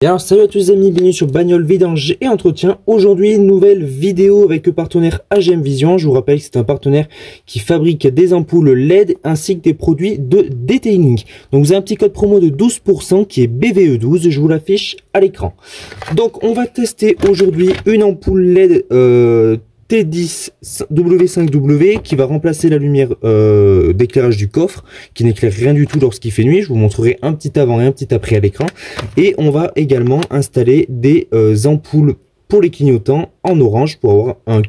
Et alors salut à tous les amis, bienvenue sur Bagnole Vidange et Entretien. Aujourd'hui une nouvelle vidéo avec le partenaire AGM Vision. Je vous rappelle que c'est un partenaire qui fabrique des ampoules LED ainsi que des produits de detailing. Donc vous avez un petit code promo de 12% qui est BVE12, je vous l'affiche à l'écran. Donc on va tester aujourd'hui une ampoule LED T10 W5W qui va remplacer la lumière d'éclairage du coffre qui n'éclaire rien du tout lorsqu'il fait nuit. Je vous montrerai un petit avant et un petit après à l'écran. Et on va également installer des ampoules pour les clignotants en orange pour avoir un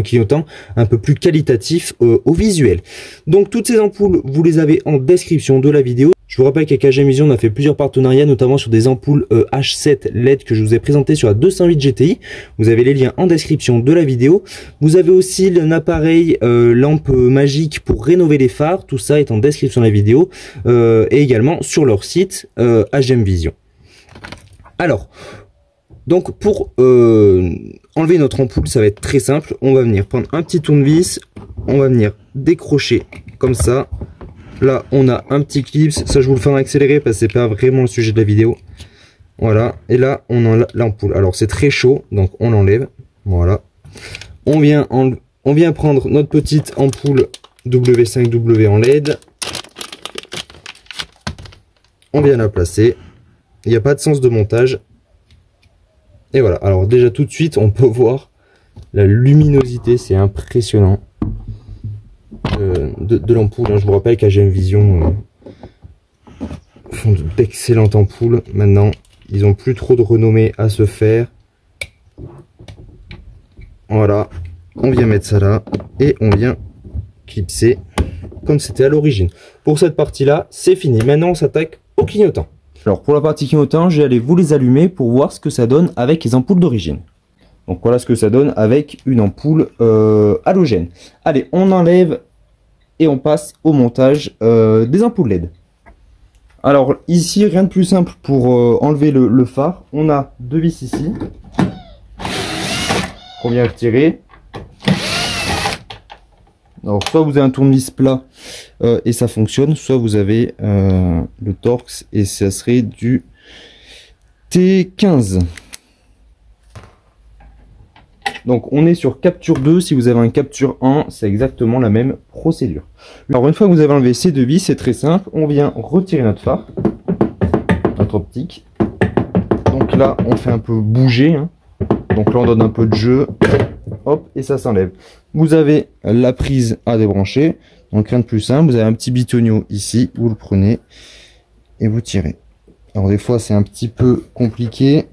clignotant un peu plus qualitatif au visuel. Donc toutes ces ampoules, vous les avez en description de la vidéo. Je vous rappelle qu'avec AGM Vision, on a fait plusieurs partenariats, notamment sur des ampoules H7 LED que je vous ai présenté sur la 208 GTI. Vous avez les liens en description de la vidéo. Vous avez aussi un appareil lampe magique pour rénover les phares. Tout ça est en description de la vidéo et également sur leur site AGM Vision. Alors, donc pour enlever notre ampoule, ça va être très simple. On va venir prendre un petit tournevis, on va venir décrocher comme ça. Là, on a un petit clip, ça je vous le fais en accéléré parce que c'est pas vraiment le sujet de la vidéo. Voilà, et là on a l'ampoule. Alors c'est très chaud, donc on l'enlève. Voilà. On vient prendre notre petite ampoule W5W en LED. On vient la placer. Il n'y a pas de sens de montage. Et voilà, alors déjà tout de suite on peut voir la luminosité, c'est impressionnant. De l'ampoule, hein. Je vous rappelle qu'AGM Vision font d'excellentes ampoules. Maintenant, ils ont plus trop de renommée à se faire. Voilà, on vient mettre ça là et on vient clipser comme c'était à l'origine. Pour cette partie-là, c'est fini. Maintenant, on s'attaque au clignotant. Alors pour la partie clignotant, je vais aller vous les allumer pour voir ce que ça donne avec les ampoules d'origine. Donc voilà ce que ça donne avec une ampoule halogène. Allez, on enlève et on passe au montage des ampoules LED. Alors ici, rien de plus simple pour enlever le phare. On a deux vis ici qu'on vient retirer. Alors soit vous avez un tournevis plat et ça fonctionne, soit vous avez le Torx et ça serait du T15. Donc on est sur capture 2, si vous avez un capture 1, c'est exactement la même procédure. Alors une fois que vous avez enlevé ces deux vis, c'est très simple, on vient retirer notre phare, notre optique. Donc là on fait un peu bouger, hein. Donc là on donne un peu de jeu, hop, et ça s'enlève. Vous avez la prise à débrancher, donc rien de plus simple, vous avez un petit bitonio ici, vous le prenez et vous tirez. Alors des fois c'est un petit peu compliqué.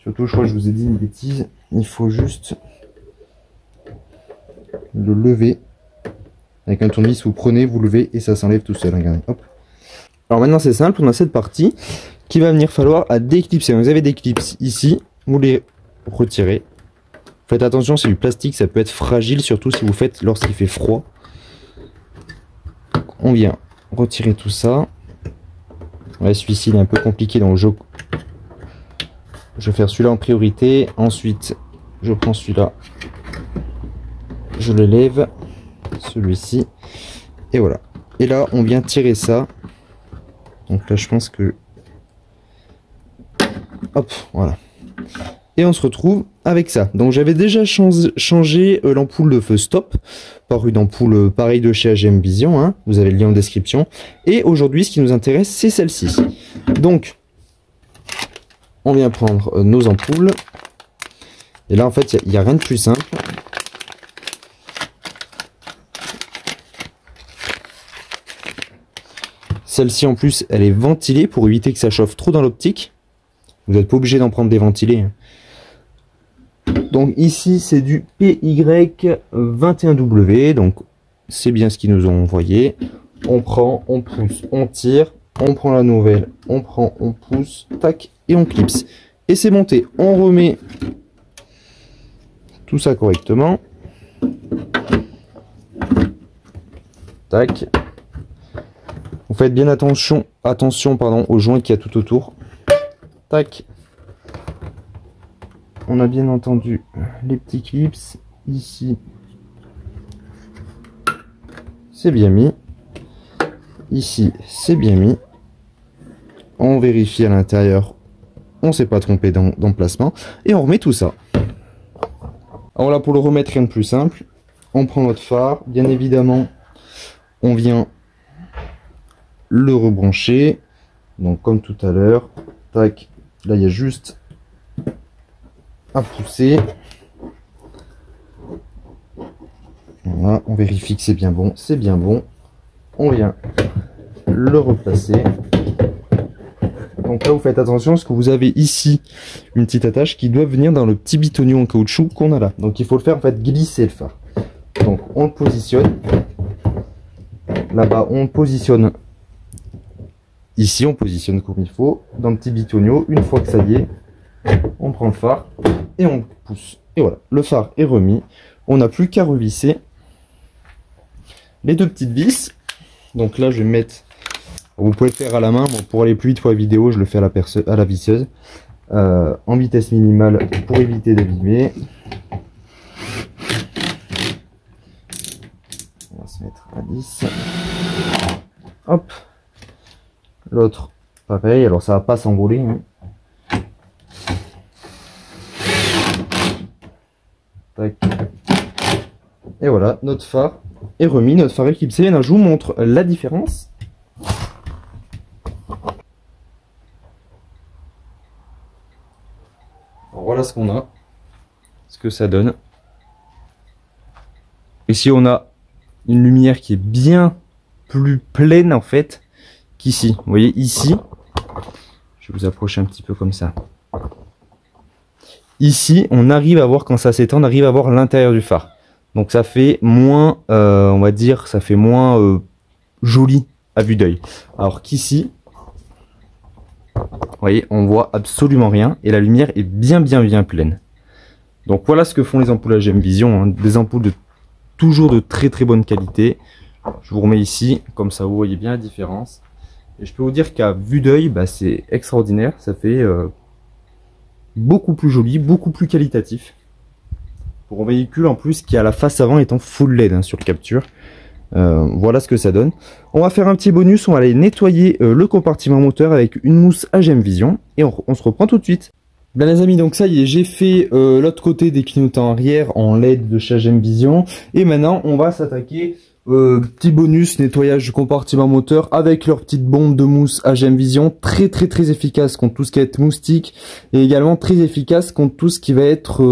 Surtout, je crois que je vous ai dit une bêtise, il faut juste le lever. Avec un tournevis, vous prenez, vous levez et ça s'enlève tout seul. Regardez, hop. Alors maintenant c'est simple, on a cette partie qui va venir falloir à déclipser. Vous avez des clips ici, vous les retirez. Faites attention, c'est du plastique, ça peut être fragile, surtout si vous faites lorsqu'il fait froid. On vient retirer tout ça. Ouais, celui-ci il est un peu compliqué, donc je vais faire celui-là en priorité. Ensuite, je prends celui-là, je le lève, celui-ci, et voilà. Et là, on vient tirer ça. Donc là, je pense que... Hop, voilà. Et on se retrouve avec ça. Donc j'avais déjà changé l'ampoule de feu stop par une ampoule pareille de chez AGM Vision, hein. Vous avez le lien en description. Et aujourd'hui, ce qui nous intéresse, c'est celle-ci. Donc, on vient prendre nos ampoules. Et là, en fait, il n'y a rien de plus simple. Celle-ci, en plus, elle est ventilée pour éviter que ça chauffe trop dans l'optique. Vous n'êtes pas obligé d'en prendre des ventilés. Donc ici, c'est du PY21W. Donc, c'est bien ce qu'ils nous ont envoyé. On prend, on pousse, on tire. On prend la nouvelle, on prend, on pousse, tac, et on clipse. Et c'est monté. On remet tout ça correctement. Tac. Vous faites bien attention pardon, aux joints qu'il y a tout autour. Tac. On a bien entendu les petits clips. Ici, c'est bien mis. ici c'est bien mis. On vérifie à l'intérieur, on s'est pas trompé dans le placement, et on remet tout ça. Alors là, pour le remettre, rien de plus simple. On prend notre phare, bien évidemment, on vient le rebrancher. Donc comme tout à l'heure, tac, là il y a juste à pousser. Voilà, on vérifie que c'est bien bon, c'est bien bon. On vient le replacer. Donc là, vous faites attention parce que vous avez ici une petite attache qui doit venir dans le petit bitonio en caoutchouc qu'on a là. Donc il faut le faire en fait glisser le phare. Donc on le positionne. Là-bas, on le positionne. Ici, on positionne comme il faut dans le petit bitonio. Une fois que ça y est, on prend le phare et on pousse. Et voilà, le phare est remis. On n'a plus qu'à revisser les deux petites vis. Donc là, je vais mettre. Vous pouvez le faire à la main, bon, pour aller plus vite pour la vidéo, je le fais à la visseuse. En vitesse minimale pour éviter d'abîmer. On va se mettre à 10. Hop. L'autre, pareil, alors ça va pas s'envoler. Hein. Tac. Et voilà, notre phare est remis, notre phare éclipsé. Maintenant, je vous montre la différence. Voilà ce qu'on a, ce que ça donne. Ici on a une lumière qui est bien plus pleine en fait qu'ici. Vous voyez ici, je vais vous approcher un petit peu comme ça. Ici on arrive à voir quand ça s'étend, on arrive à voir l'intérieur du phare. Donc ça fait moins, on va dire, ça fait moins joli à vue d'œil. Alors qu'ici, vous voyez, on voit absolument rien et la lumière est bien pleine. Donc voilà ce que font les ampoules AGM Vision, hein, des ampoules toujours de très bonne qualité. Je vous remets ici, comme ça vous voyez bien la différence. Et je peux vous dire qu'à vue d'œil, bah, c'est extraordinaire, ça fait beaucoup plus joli, beaucoup plus qualitatif. Pour un véhicule en plus qui a la face avant étant full LED hein, sur le capture. Voilà ce que ça donne. On va faire un petit bonus, on va aller nettoyer le compartiment moteur avec une mousse AGM Vision et on se reprend tout de suite. Bien les amis, donc ça y est, j'ai fait l'autre côté des clignotants arrière en LED de chez AGM Vision et maintenant on va s'attaquer petit bonus nettoyage du compartiment moteur avec leur petite bombe de mousse AGM Vision, très efficace contre tout ce qui va être moustique et également très efficace contre tout ce qui va être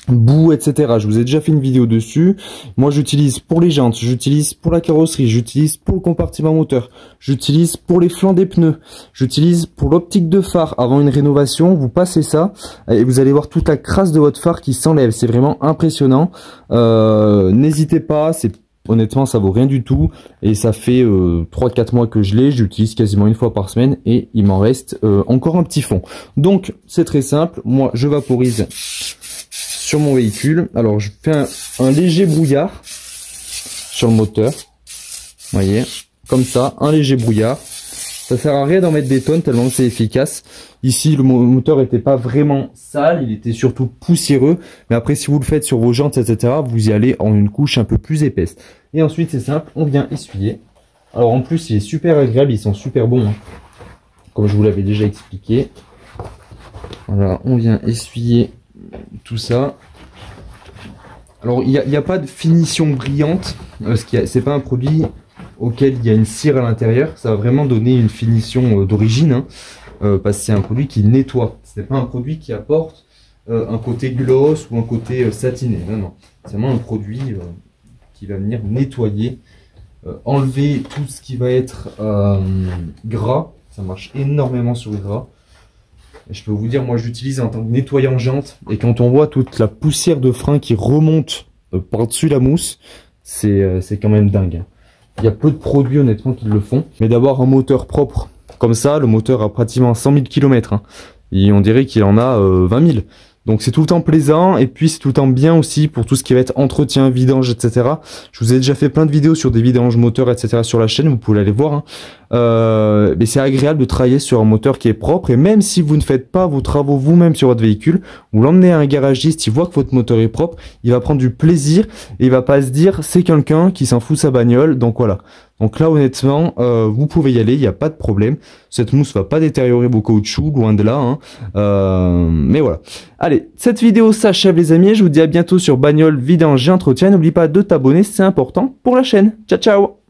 boue, etc. Je vous ai déjà fait une vidéo dessus. Moi j'utilise pour les jantes, j'utilise pour la carrosserie, j'utilise pour le compartiment moteur, j'utilise pour les flancs des pneus, j'utilise pour l'optique de phare. Avant une rénovation, vous passez ça et vous allez voir toute la crasse de votre phare qui s'enlève. C'est vraiment impressionnant. N'hésitez pas, honnêtement ça vaut rien du tout et ça fait 3-4 mois que je l'ai, j'utilise quasiment une fois par semaine et il m'en reste encore un petit fond. Donc c'est très simple, moi je vaporise sur mon véhicule. Alors je fais un léger brouillard sur le moteur, vous voyez, comme ça, un léger brouillard. Ça sert à rien d'en mettre des tonnes tellement que c'est efficace. Ici le moteur était pas vraiment sale, il était surtout poussiéreux, mais après si vous le faites sur vos jantes etc, vous y allez en une couche un peu plus épaisse. Et ensuite c'est simple, on vient essuyer. Alors en plus il est super agréable, ils sont super bons hein, comme je vous l'avais déjà expliqué. Voilà, on vient essuyer tout ça. Alors il n'y a pas de finition brillante, c'est pas un produit auquel il y a une cire à l'intérieur, ça va vraiment donner une finition d'origine hein, parce que c'est un produit qui nettoie, c'est pas un produit qui apporte un côté gloss ou un côté satiné, non, c'est vraiment un produit qui va venir nettoyer, enlever tout ce qui va être gras, ça marche énormément sur le gras. Et je peux vous dire, moi j'utilise en tant que nettoyant jante et quand on voit toute la poussière de frein qui remonte par-dessus la mousse, c'est quand même dingue. Il y a peu de produits honnêtement qui le font, mais d'avoir un moteur propre comme ça, le moteur a pratiquement 100 000 km hein, et on dirait qu'il en a 20 000. Donc c'est tout le temps plaisant et puis c'est tout le temps bien aussi pour tout ce qui va être entretien, vidange, etc. Je vous ai déjà fait plein de vidéos sur des vidanges moteurs, etc. sur la chaîne, vous pouvez aller voir. Hein. Mais c'est agréable de travailler sur un moteur qui est propre et même si vous ne faites pas vos travaux vous-même sur votre véhicule, vous l'emmenez à un garagiste, il voit que votre moteur est propre, il va prendre du plaisir et il va pas se dire c'est quelqu'un qui s'en fout sa bagnole. Donc voilà. Donc là, honnêtement, vous pouvez y aller, il n'y a pas de problème. Cette mousse va pas détériorer vos caoutchoucs, loin de là. Hein. Mais voilà. Allez, cette vidéo s'achève les amis. Je vous dis à bientôt sur Bagnole, Vidange et Entretien. N'oublie pas de t'abonner, c'est important pour la chaîne. Ciao, ciao!